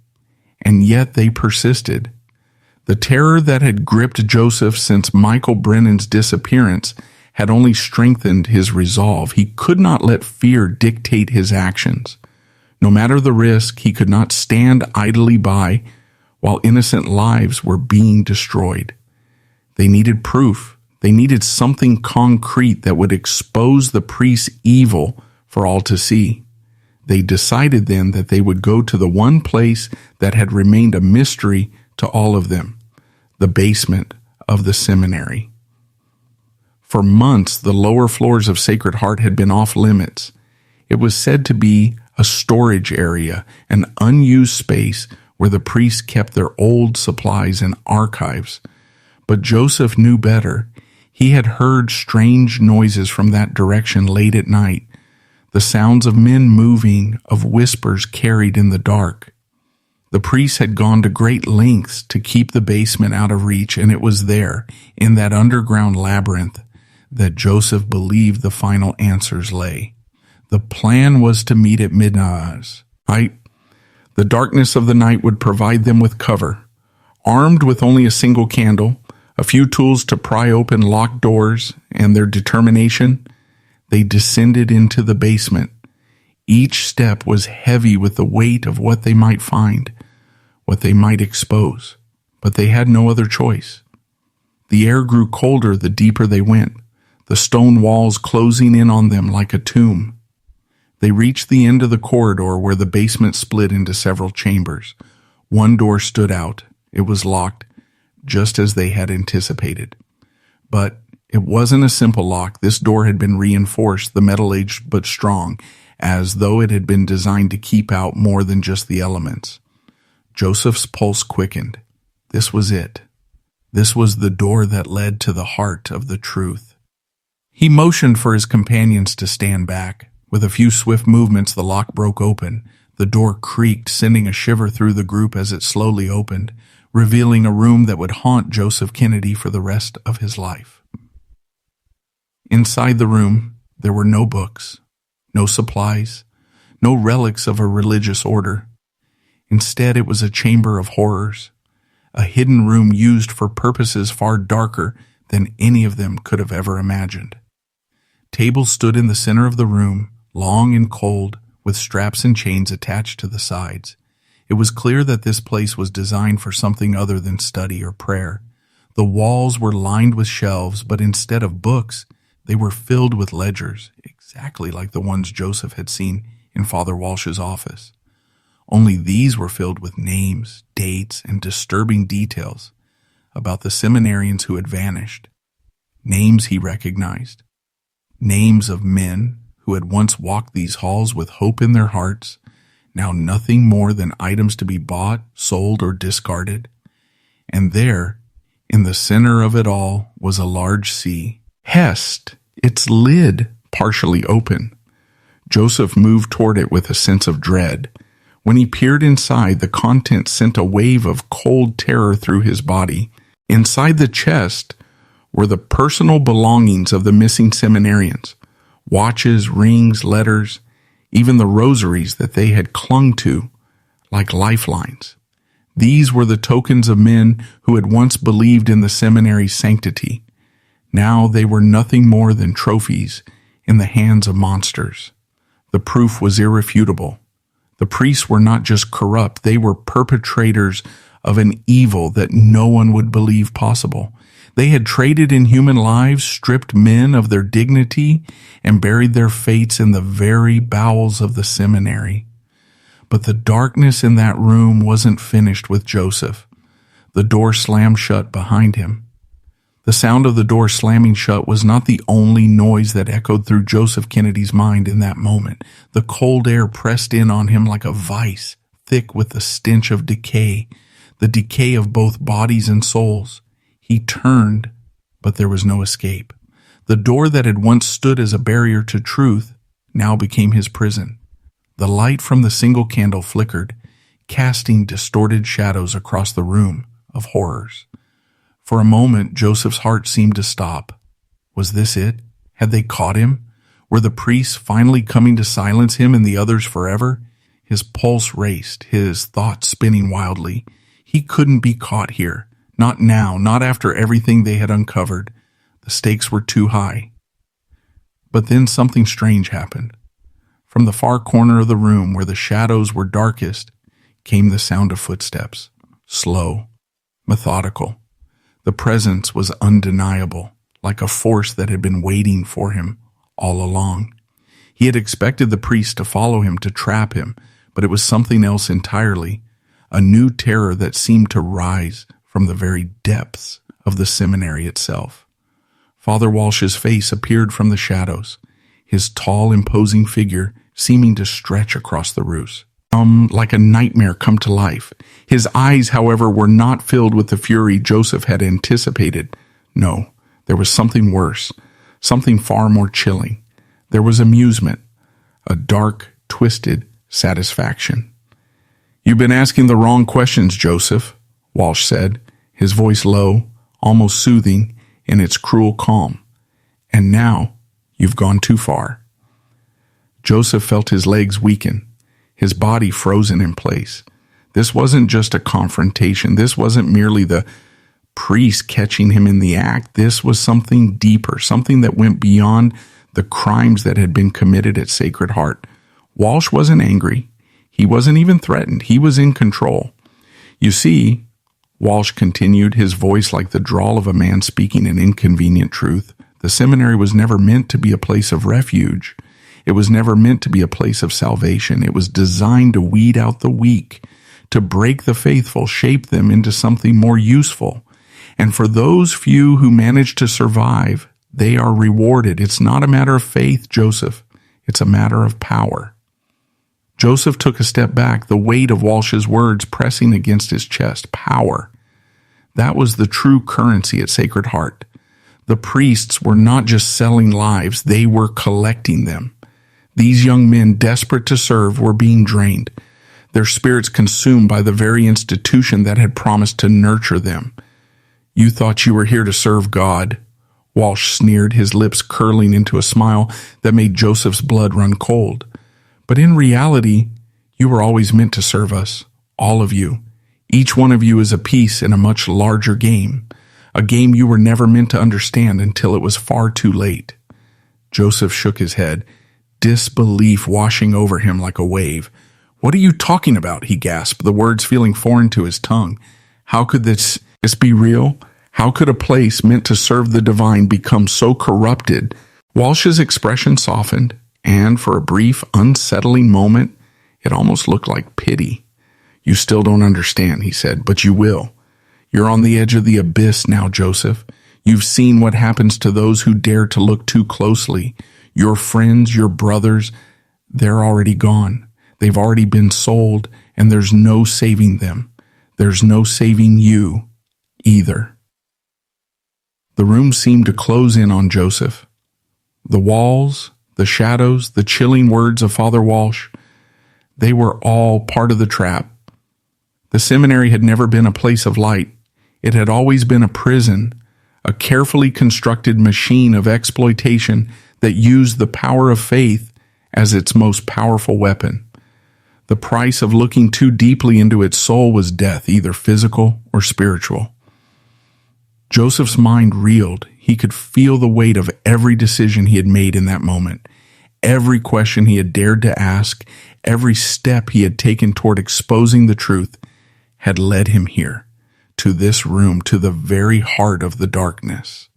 And yet they persisted. The terror that had gripped Joseph since Michael Brennan's disappearance had only strengthened his resolve. He could not let fear dictate his actions. No matter the risk, he could not stand idly by while innocent lives were being destroyed. They needed proof. They needed something concrete that would expose the priest's evil for all to see. They decided then that they would go to the one place that had remained a mystery to all of them, the basement of the seminary. For months, the lower floors of Sacred Heart had been off limits. It was said to be a storage area, an unused space where the priests kept their old supplies and archives. But Joseph knew better. He had heard strange noises from that direction late at night, the sounds of men moving, of whispers carried in the dark. The priests had gone to great lengths to keep the basement out of reach, and it was there, in that underground labyrinth, that Joseph believed the final answers lay. The plan was to meet at midnight. The darkness of the night would provide them with cover. Armed with only a single candle, a few tools to pry open locked doors, and their determination, they descended into the basement. Each step was heavy with the weight of what they might find, what they might expose. But they had no other choice. The air grew colder the deeper they went, the stone walls closing in on them like a tomb. They reached the end of the corridor where the basement split into several chambers. One door stood out. It was locked, just as they had anticipated. But it wasn't a simple lock. This door had been reinforced, the metal aged but strong, as though it had been designed to keep out more than just the elements. Joseph's pulse quickened. This was it. This was the door that led to the heart of the truth. He motioned for his companions to stand back. With a few swift movements, the lock broke open. The door creaked, sending a shiver through the group as it slowly opened, revealing a room that would haunt Joseph Kennedy for the rest of his life. Inside the room, there were no books, no supplies, no relics of a religious order. Instead, it was a chamber of horrors, a hidden room used for purposes far darker than any of them could have ever imagined. Tables stood in the center of the room, long and cold, with straps and chains attached to the sides. It was clear that this place was designed for something other than study or prayer. The walls were lined with shelves, but instead of books, they were filled with ledgers, exactly like the ones Joseph had seen in Father Walsh's office. Only these were filled with names, dates, and disturbing details about the seminarians who had vanished. Names he recognized. Names of men who had once walked these halls with hope in their hearts, now nothing more than items to be bought, sold, or discarded. And there, in the center of it all, was a large sea. Hest, its lid partially open. Joseph moved toward it with a sense of dread. When he peered inside, the contents sent a wave of cold terror through his body. Inside the chest were the personal belongings of the missing seminarians. Watches, rings, letters, even the rosaries that they had clung to like lifelines. These were the tokens of men who had once believed in the seminary's sanctity. Now they were nothing more than trophies in the hands of monsters. The proof was irrefutable. The priests were not just corrupt, they were perpetrators of an evil that no one would believe possible. They had traded in human lives, stripped men of their dignity, and buried their fates in the very bowels of the seminary. But the darkness in that room wasn't finished with Joseph. The door slammed shut behind him. The sound of the door slamming shut was not the only noise that echoed through Joseph Kennedy's mind in that moment. The cold air pressed in on him like a vice, thick with the stench of decay, the decay of both bodies and souls. He turned, but there was no escape. The door that had once stood as a barrier to truth now became his prison. The light from the single candle flickered, casting distorted shadows across the room of horrors. For a moment, Joseph's heart seemed to stop. Was this it? Had they caught him? Were the priests finally coming to silence him and the others forever? His pulse raced, his thoughts spinning wildly. He couldn't be caught here. Not now, not after everything they had uncovered. The stakes were too high. But then something strange happened. From the far corner of the room, where the shadows were darkest, came the sound of footsteps. Slow, methodical. The presence was undeniable, like a force that had been waiting for him all along. He had expected the priest to follow him, to trap him, but it was something else entirely, a new terror that seemed to rise from the very depths of the seminary itself. Father Walsh's face appeared from the shadows, his tall, imposing figure seeming to stretch across the roofs. Like a nightmare come to life. His eyes, however, were not filled with the fury Joseph had anticipated. No, there was something worse, something far more chilling. There was amusement, a dark, twisted satisfaction. "You've been asking the wrong questions, Joseph," Walsh said, his voice low, almost soothing in its cruel calm. "And now you've gone too far." Joseph felt his legs weaken, his body frozen in place. This wasn't just a confrontation. This wasn't merely the priest catching him in the act. This was something deeper, something that went beyond the crimes that had been committed at Sacred Heart. Walsh wasn't angry. He wasn't even threatened. He was in control. "You see," Walsh continued, his voice like the drawl of a man speaking an inconvenient truth, "the seminary was never meant to be a place of refuge. It was never meant to be a place of salvation. It was designed to weed out the weak, to break the faithful, shape them into something more useful. And for those few who manage to survive, they are rewarded. It's not a matter of faith, Joseph. It's a matter of power." Joseph took a step back, the weight of Walsh's words pressing against his chest. Power. That was the true currency at Sacred Heart. The priests were not just selling lives, they were collecting them. These young men, desperate to serve, were being drained, their spirits consumed by the very institution that had promised to nurture them. "You thought you were here to serve God," Walsh sneered, his lips curling into a smile that made Joseph's blood run cold. "But in reality, you were always meant to serve us, all of you. Each one of you is a piece in a much larger game, a game you were never meant to understand until it was far too late." Joseph shook his head, disbelief washing over him like a wave. "What are you talking about?" he gasped, the words feeling foreign to his tongue. "How could this be real? How could a place meant to serve the divine become so corrupted?" Walsh's expression softened, and for a brief, unsettling moment, it almost looked like pity. "You still don't understand," he said, "but you will. You're on the edge of the abyss now, Joseph. You've seen what happens to those who dare to look too closely. Your friends, your brothers, they're already gone. They've already been sold, and there's no saving them. There's no saving you either." The room seemed to close in on Joseph. The walls, the shadows, the chilling words of Father Walsh, they were all part of the trap. The seminary had never been a place of light. It had always been a prison, a carefully constructed machine of exploitation that used the power of faith as its most powerful weapon. The price of looking too deeply into its soul was death, either physical or spiritual. Joseph's mind reeled. He could feel the weight of every decision he had made in that moment. Every question he had dared to ask, every step he had taken toward exposing the truth, had led him here, to this room, to the very heart of the darkness.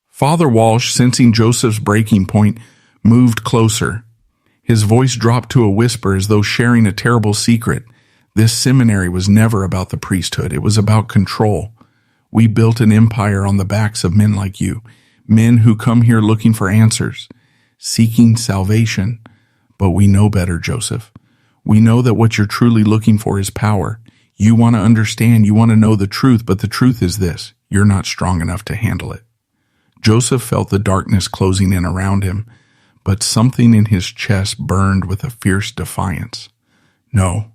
Father Walsh, sensing Joseph's breaking point, moved closer. His voice dropped to a whisper as though sharing a terrible secret. This seminary was never about the priesthood. It was about control. We built an empire on the backs of men like you, men who come here looking for answers, seeking salvation. But we know better, Joseph. We know that what you're truly looking for is power. You want to understand, you want to know the truth, but the truth is this: you're not strong enough to handle it. Joseph felt the darkness closing in around him, but something in his chest burned with a fierce defiance. No,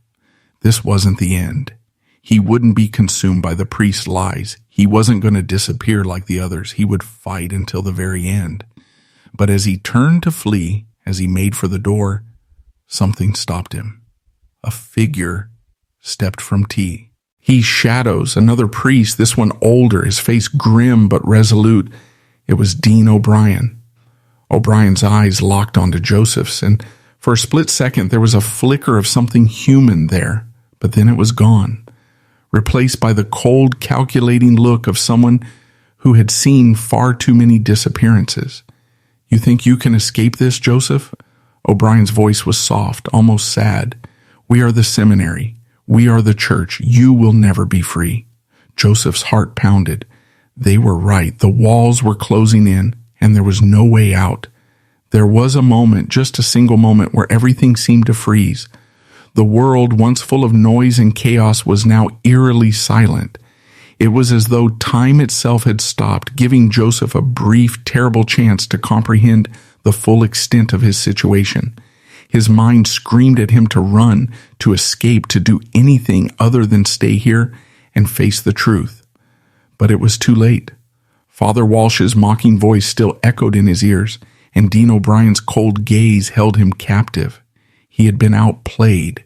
this wasn't the end. He wouldn't be consumed by the priest's lies. He wasn't going to disappear like the others. He would fight until the very end. But as he turned to flee, as he made for the door, something stopped him. A figure stepped from T. He shadows another priest, this one older, his face grim but resolute. It was Dean O'Brien. O'Brien's eyes locked onto Joseph's, and for a split second there was a flicker of something human there, but then it was gone, replaced by the cold, calculating look of someone who had seen far too many disappearances. You think you can escape this, Joseph? O'Brien's voice was soft, almost sad. We are the seminary. We are the church. You will never be free. Joseph's heart pounded. They were right. The walls were closing in, and there was no way out. There was a moment, just a single moment, where everything seemed to freeze. The world, once full of noise and chaos, was now eerily silent. It was as though time itself had stopped, giving Joseph a brief, terrible chance to comprehend the full extent of his situation. His mind screamed at him to run, to escape, to do anything other than stay here and face the truth. But it was too late. Father Walsh's mocking voice still echoed in his ears, and Dean O'Brien's cold gaze held him captive. He had been outplayed.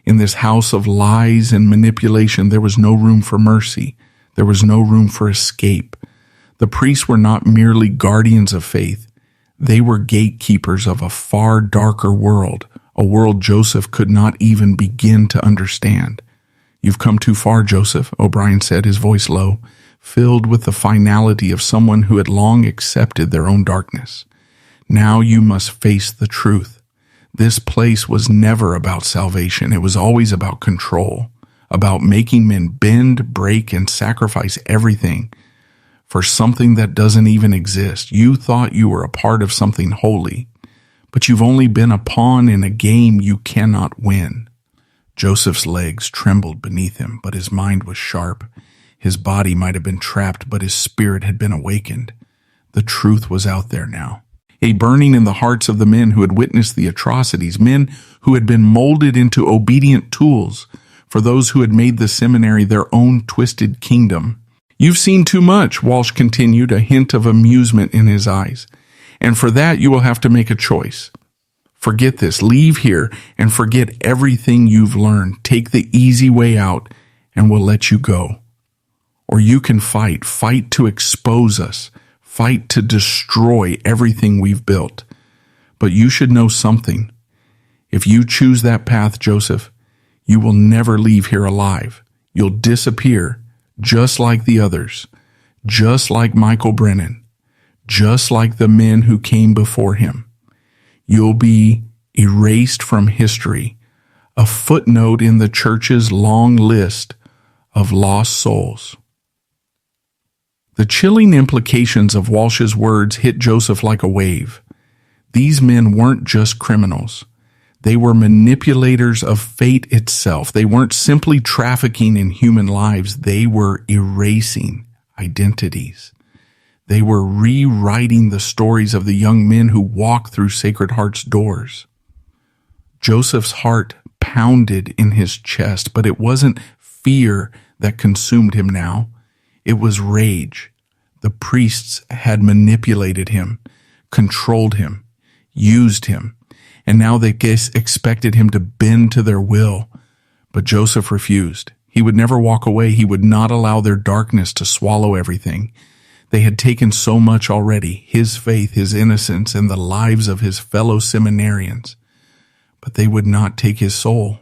In this house of lies and manipulation, there was no room for mercy. There was no room for escape. The priests were not merely guardians of faith. They were gatekeepers of a far darker world, a world Joseph could not even begin to understand. You've come too far, Joseph, O'Brien said, his voice low, filled with the finality of someone who had long accepted their own darkness. Now you must face the truth. This place was never about salvation. It was always about control, about making men bend, break, and sacrifice everything for something that doesn't even exist. You thought you were a part of something holy, but you've only been a pawn in a game you cannot win. Joseph's legs trembled beneath him, but his mind was sharp. His body might have been trapped, but his spirit had been awakened. The truth was out there now, a burning in the hearts of the men who had witnessed the atrocities, men who had been molded into obedient tools for those who had made the seminary their own twisted kingdom. You've seen too much, Walsh continued, a hint of amusement in his eyes. And for that you will have to make a choice. Forget this, leave here, and forget everything you've learned. Take the easy way out, and we'll let you go. Or you can fight to expose us, fight to destroy everything we've built. But you should know something. If you choose that path, Joseph, you will never leave here alive. You'll disappear, just like the others, just like Michael Brennan, just like the men who came before him. You'll be erased from history, a footnote in the church's long list of lost souls. The chilling implications of Walsh's words hit Joseph like a wave. These men weren't just criminals. They were manipulators of fate itself. They weren't simply trafficking in human lives. They were erasing identities. They were rewriting the stories of the young men who walked through Sacred Heart's doors. Joseph's heart pounded in his chest, but it wasn't fear that consumed him now. It was rage. The priests had manipulated him, controlled him, used him, and now they expected him to bend to their will. But Joseph refused. He would never walk away. He would not allow their darkness to swallow everything. They had taken so much already, his faith, his innocence, and the lives of his fellow seminarians. But they would not take his soul.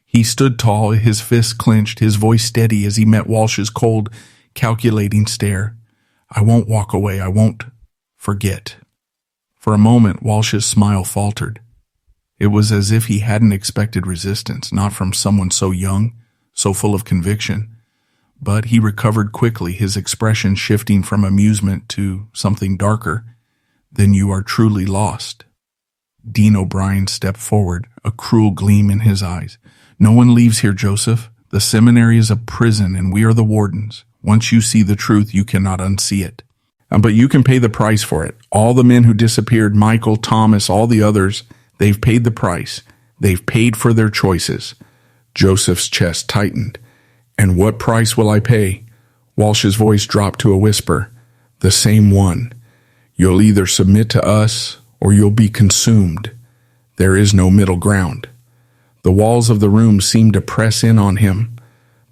He stood tall, his fists clenched, his voice steady as he met Walsh's cold, calculating stare. I won't walk away. I won't forget. For a moment, Walsh's smile faltered. It was as if he hadn't expected resistance, not from someone so young, so full of conviction. But he recovered quickly, his expression shifting from amusement to something darker. Then you are truly lost. Dean O'Brien stepped forward, a cruel gleam in his eyes. No one leaves here, Joseph. The seminary is a prison, and we are the wardens. Once you see the truth, you cannot unsee it. But you can pay the price for it. All the men who disappeared, Michael, Thomas, all the others, they've paid the price. They've paid for their choices. Joseph's chest tightened. And what price will I pay? Walsh's voice dropped to a whisper. The same one. You'll either submit to us or you'll be consumed. There is no middle ground. The walls of the room seemed to press in on him.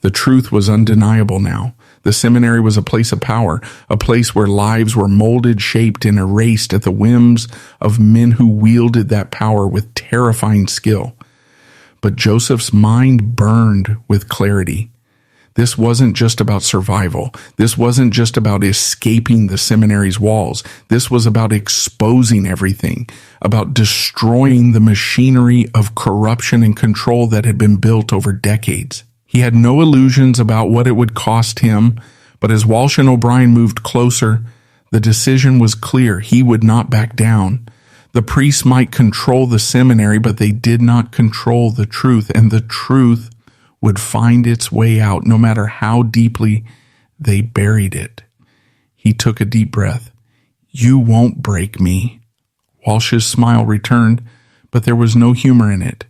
The truth was undeniable now. The seminary was a place of power, a place where lives were molded, shaped, and erased at the whims of men who wielded that power with terrifying skill. But Joseph's mind burned with clarity. This wasn't just about survival. This wasn't just about escaping the seminary's walls. This was about exposing everything, about destroying the machinery of corruption and control that had been built over decades. He had no illusions about what it would cost him, but as Walsh and O'Brien moved closer, the decision was clear. He would not back down. The priests might control the seminary, but they did not control the truth, and the truth would find its way out no matter how deeply they buried it. He took a deep breath. You won't break me. Walsh's smile returned, but there was no humor in it.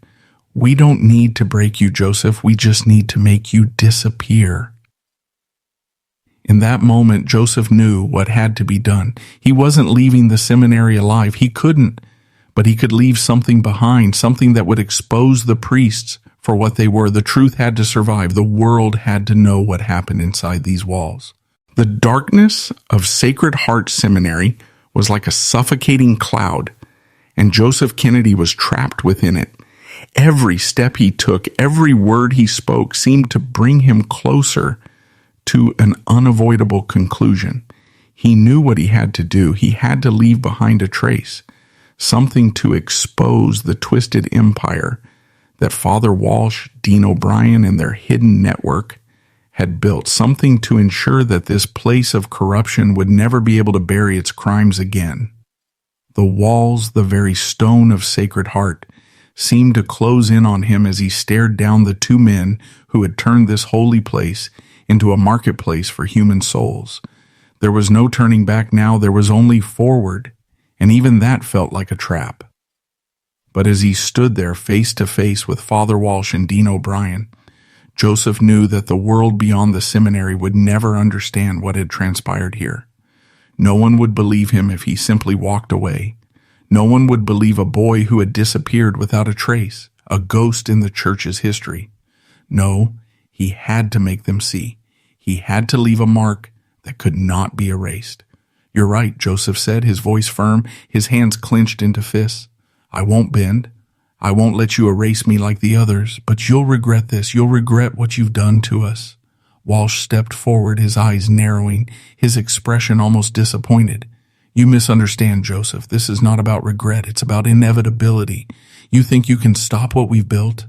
We don't need to break you, Joseph. We just need to make you disappear. In that moment, Joseph knew what had to be done. He wasn't leaving the seminary alive. He couldn't, but he could leave something behind, something that would expose the priests for what they were. The truth had to survive. The world had to know what happened inside these walls. The darkness of Sacred Heart Seminary was like a suffocating cloud, and Joseph Kennedy was trapped within it. Every step he took, every word he spoke seemed to bring him closer to an unavoidable conclusion. He knew what he had to do. He had to leave behind a trace, something to expose the twisted empire that Father Walsh, Dean O'Brien, and their hidden network had built, something to ensure that this place of corruption would never be able to bury its crimes again. The walls, the very stone of Sacred Heart, seemed to close in on him as he stared down the two men who had turned this holy place into a marketplace for human souls. There was no turning back now, there was only forward, and even that felt like a trap. But as he stood there face to face with Father Walsh and Dean O'Brien, Joseph knew that the world beyond the seminary would never understand what had transpired here. No one would believe him if he simply walked away. No one would believe a boy who had disappeared without a trace, a ghost in the church's history. No, he had to make them see. He had to leave a mark that could not be erased. You're right, Joseph said, his voice firm, his hands clenched into fists. I won't bend. I won't let you erase me like the others, but you'll regret this. You'll regret what you've done to us. Walsh stepped forward, his eyes narrowing, his expression almost disappointed. You misunderstand, Joseph. This is not about regret. It's about inevitability. You think you can stop what we've built?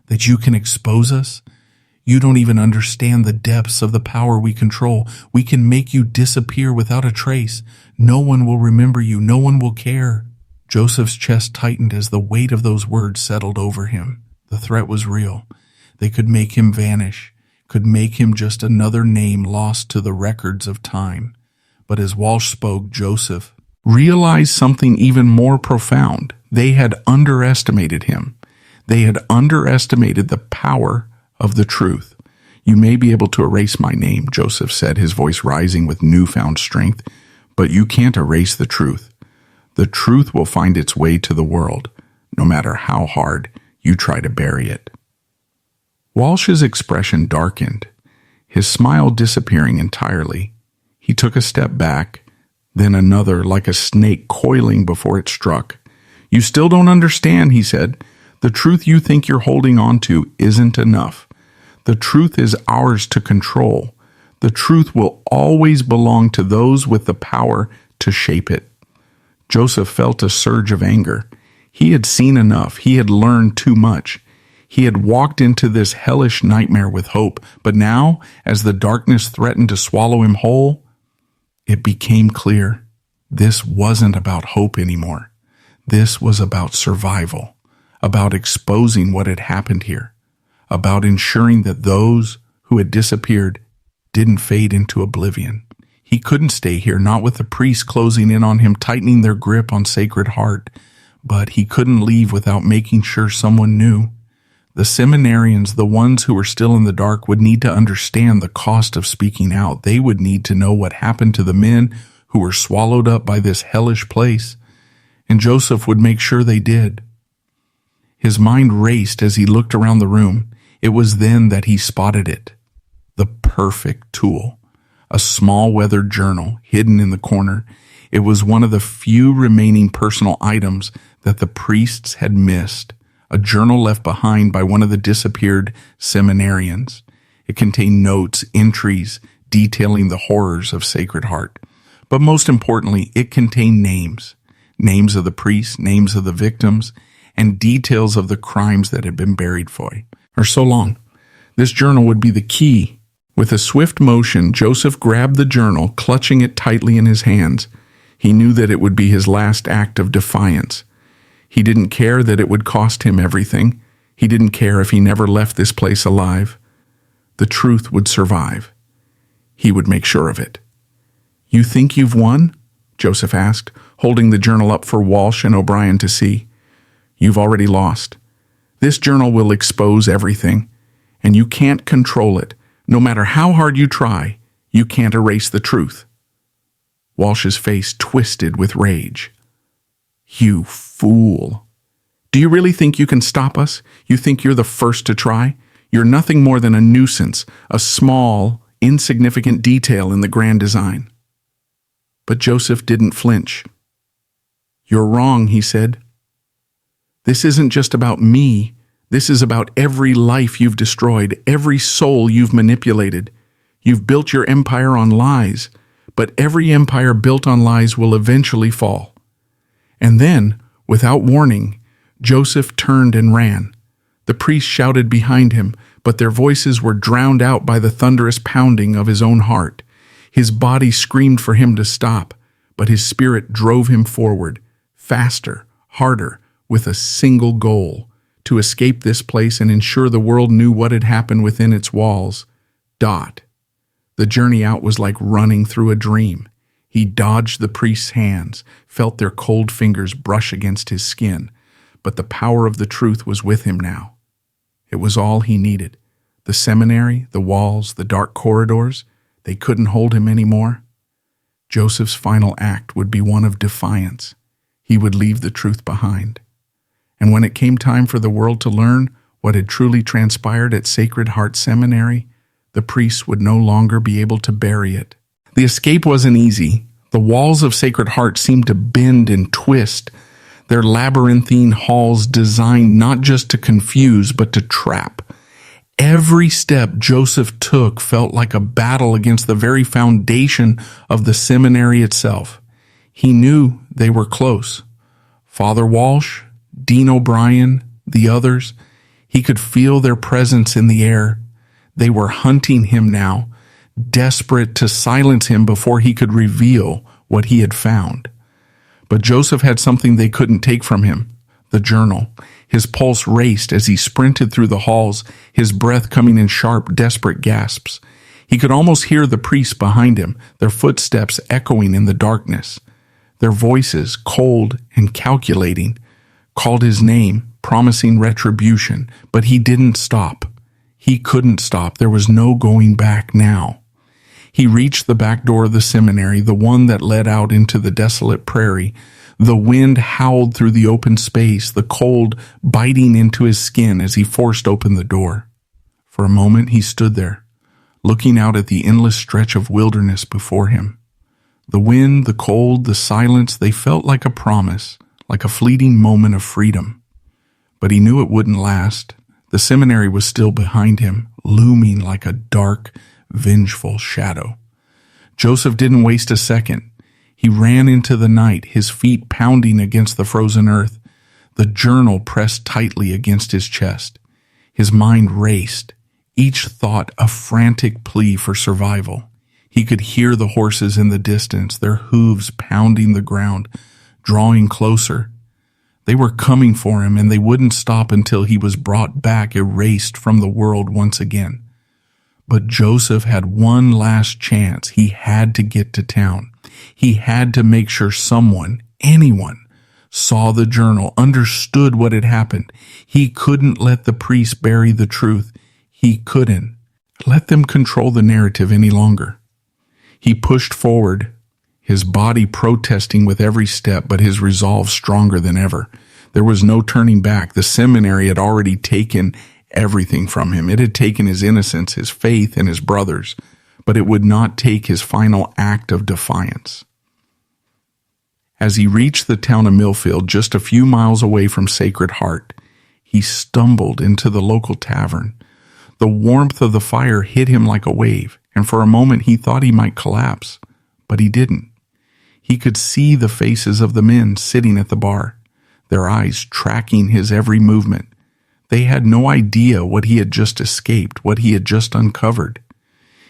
That you can expose us? You don't even understand the depths of the power we control. We can make you disappear without a trace. No one will remember you. No one will care. Joseph's chest tightened as the weight of those words settled over him. The threat was real. They could make him vanish, could make him just another name lost to the records of time. But as Walsh spoke, Joseph realized something even more profound. They had underestimated him. They had underestimated the power of the truth. You may be able to erase my name, Joseph said, his voice rising with newfound strength, but you can't erase the truth. The truth will find its way to the world, no matter how hard you try to bury it. Walsh's expression darkened, his smile disappearing entirely. He took a step back, then another, like a snake coiling before it struck. "You still don't understand," he said. "The truth you think you're holding on to isn't enough. The truth is ours to control. The truth will always belong to those with the power to shape it." Joseph felt a surge of anger. He had seen enough. He had learned too much. He had walked into this hellish nightmare with hope, but now, as the darkness threatened to swallow him whole, it became clear this wasn't about hope anymore. This was about survival, about exposing what had happened here, about ensuring that those who had disappeared didn't fade into oblivion. He couldn't stay here, not with the priests closing in on him, tightening their grip on Sacred Heart, but he couldn't leave without making sure someone knew. The seminarians, the ones who were still in the dark, would need to understand the cost of speaking out. They would need to know what happened to the men who were swallowed up by this hellish place, and Joseph would make sure they did. His mind raced as he looked around the room. It was then that he spotted it. The perfect tool. A small weathered journal hidden in the corner. It was one of the few remaining personal items that the priests had missed. A journal left behind by one of the disappeared seminarians. It contained notes, entries, detailing the horrors of Sacred Heart. But most importantly, it contained names. Names of the priests, names of the victims, and details of the crimes that had been buried for so long. This journal would be the key. With a swift motion, Joseph grabbed the journal, clutching it tightly in his hands. He knew that it would be his last act of defiance. He didn't care that it would cost him everything. He didn't care if he never left this place alive. The truth would survive. He would make sure of it. "You think you've won?" Joseph asked, holding the journal up for Walsh and O'Brien to see. "You've already lost. This journal will expose everything, and you can't control it. No matter how hard you try, you can't erase the truth." Walsh's face twisted with rage. "You fool. Do you really think you can stop us? You think you're the first to try? You're nothing more than a nuisance, a small, insignificant detail in the grand design." But Joseph didn't flinch. "You're wrong," he said. "This isn't just about me. This is about every life you've destroyed, every soul you've manipulated. You've built your empire on lies, but every empire built on lies will eventually fall." And then, without warning, Joseph turned and ran. The priests shouted behind him, but their voices were drowned out by the thunderous pounding of his own heart. His body screamed for him to stop, but his spirit drove him forward, faster, harder, with a single goal: to escape this place and ensure the world knew what had happened within its walls. The journey out was like running through a dream. He dodged the priest's hands, felt their cold fingers brush against his skin, but the power of the truth was with him now. It was all he needed. The seminary, the walls, the dark corridors, they couldn't hold him anymore. Joseph's final act would be one of defiance. He would leave the truth behind. And when it came time for the world to learn what had truly transpired at Sacred Heart Seminary, the priests would no longer be able to bury it. The escape wasn't easy. The walls of Sacred Heart seemed to bend and twist, their labyrinthine halls designed not just to confuse, but to trap. Every step Joseph took felt like a battle against the very foundation of the seminary itself. He knew they were close. Father Walsh, Dean O'Brien, the others, he could feel their presence in the air. They were hunting him now, desperate to silence him before he could reveal what he had found. But Joseph had something they couldn't take from him: the journal. His pulse raced as he sprinted through the halls, his breath coming in sharp, desperate gasps. He could almost hear the priests behind him, their footsteps echoing in the darkness. Their voices, cold and calculating, called his name, promising retribution, but he didn't stop. He couldn't stop. There was no going back now. He reached the back door of the seminary, the one that led out into the desolate prairie. The wind howled through the open space, the cold biting into his skin as he forced open the door. For a moment he stood there, looking out at the endless stretch of wilderness before him. The wind, the cold, the silence, they felt like a promise, like a fleeting moment of freedom. But he knew it wouldn't last. The seminary was still behind him, looming like a dark, vengeful shadow. Joseph didn't waste a second. He ran into the night, his feet pounding against the frozen earth, the journal pressed tightly against his chest. His mind raced, each thought a frantic plea for survival. He could hear the horses in the distance, their hooves pounding the ground, drawing closer. They were coming for him, and they wouldn't stop until he was brought back, erased from the world once again. But Joseph had one last chance. He had to get to town. He had to make sure someone, anyone, saw the journal, understood what had happened. He couldn't let the priests bury the truth. He couldn't let them control the narrative any longer. He pushed forward, his body protesting with every step, but his resolve stronger than ever. There was no turning back. The seminary had already taken everything from him. It had taken his innocence, his faith, and his brothers, but it would not take his final act of defiance. As he reached the town of Millfield, just a few miles away from Sacred Heart, he stumbled into the local tavern. The warmth of the fire hit him like a wave, and for a moment he thought he might collapse, but he didn't. He could see the faces of the men sitting at the bar, their eyes tracking his every movement. They had no idea what he had just escaped, what he had just uncovered.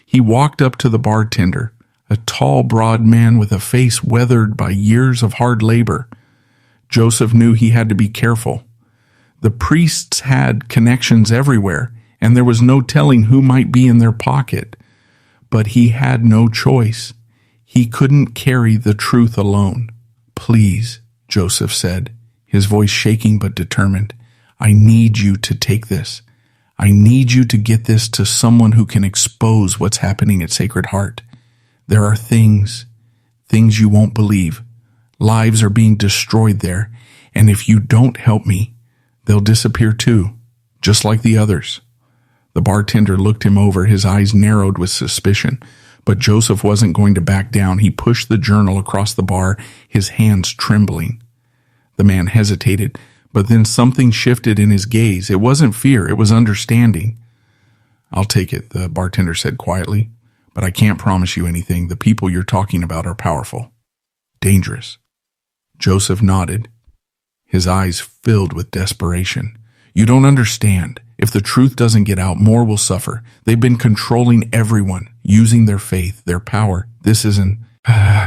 He walked up to the bartender, a tall, broad man with a face weathered by years of hard labor. Joseph knew he had to be careful. The priests had connections everywhere, and there was no telling who might be in their pocket. But he had no choice. He couldn't carry the truth alone. "Please," Joseph said, his voice shaking but determined, "I need you to take this. I need you to get this to someone who can expose what's happening at Sacred Heart. There are things you won't believe. Lives are being destroyed there, and if you don't help me, they'll disappear too, just like the others." The bartender looked him over, his eyes narrowed with suspicion. But Joseph wasn't going to back down. He pushed the journal across the bar, his hands trembling. The man hesitated, but then something shifted in his gaze. It wasn't fear, it was understanding. "I'll take it," the bartender said quietly, "but I can't promise you anything. The people you're talking about are powerful. Dangerous." Joseph nodded, his eyes filled with desperation. "You don't understand. If the truth doesn't get out, more will suffer. They've been controlling everyone, using their faith, their power. This isn't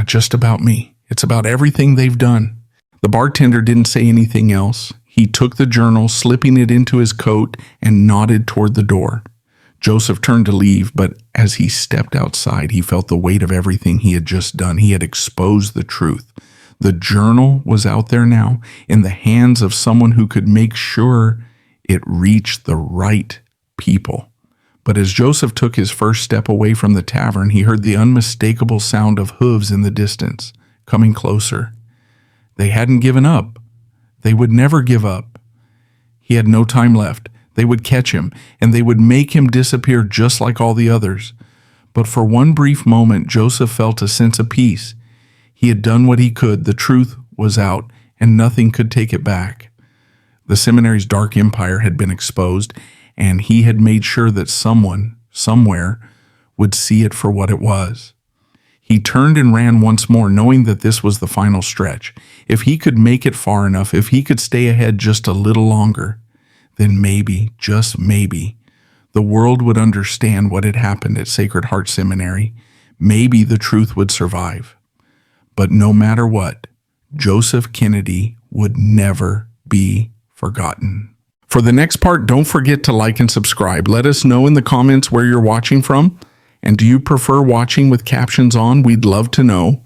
just about me. It's about everything they've done." The bartender didn't say anything else. He took the journal, slipping it into his coat, and nodded toward the door. Joseph turned to leave, but as he stepped outside, he felt the weight of everything he had just done. He had exposed the truth. The journal was out there now, in the hands of someone who could make sure it reached the right people. But as Joseph took his first step away from the tavern, he heard the unmistakable sound of hooves in the distance, coming closer. They hadn't given up. They would never give up. He had no time left. They would catch him, and they would make him disappear just like all the others. But for one brief moment, Joseph felt a sense of peace. He had done what he could. The truth was out, and nothing could take it back. The seminary's dark empire had been exposed, and he had made sure that someone, somewhere, would see it for what it was. He turned and ran once more, knowing that this was the final stretch. If he could make it far enough, if he could stay ahead just a little longer, then maybe, just maybe, the world would understand what had happened at Sacred Heart Seminary. Maybe the truth would survive. But no matter what, Joseph Kennedy would never be forgotten. For the next part, don't forget to like and subscribe. Let us know in the comments where you're watching from. And do you prefer watching with captions on? We'd love to know.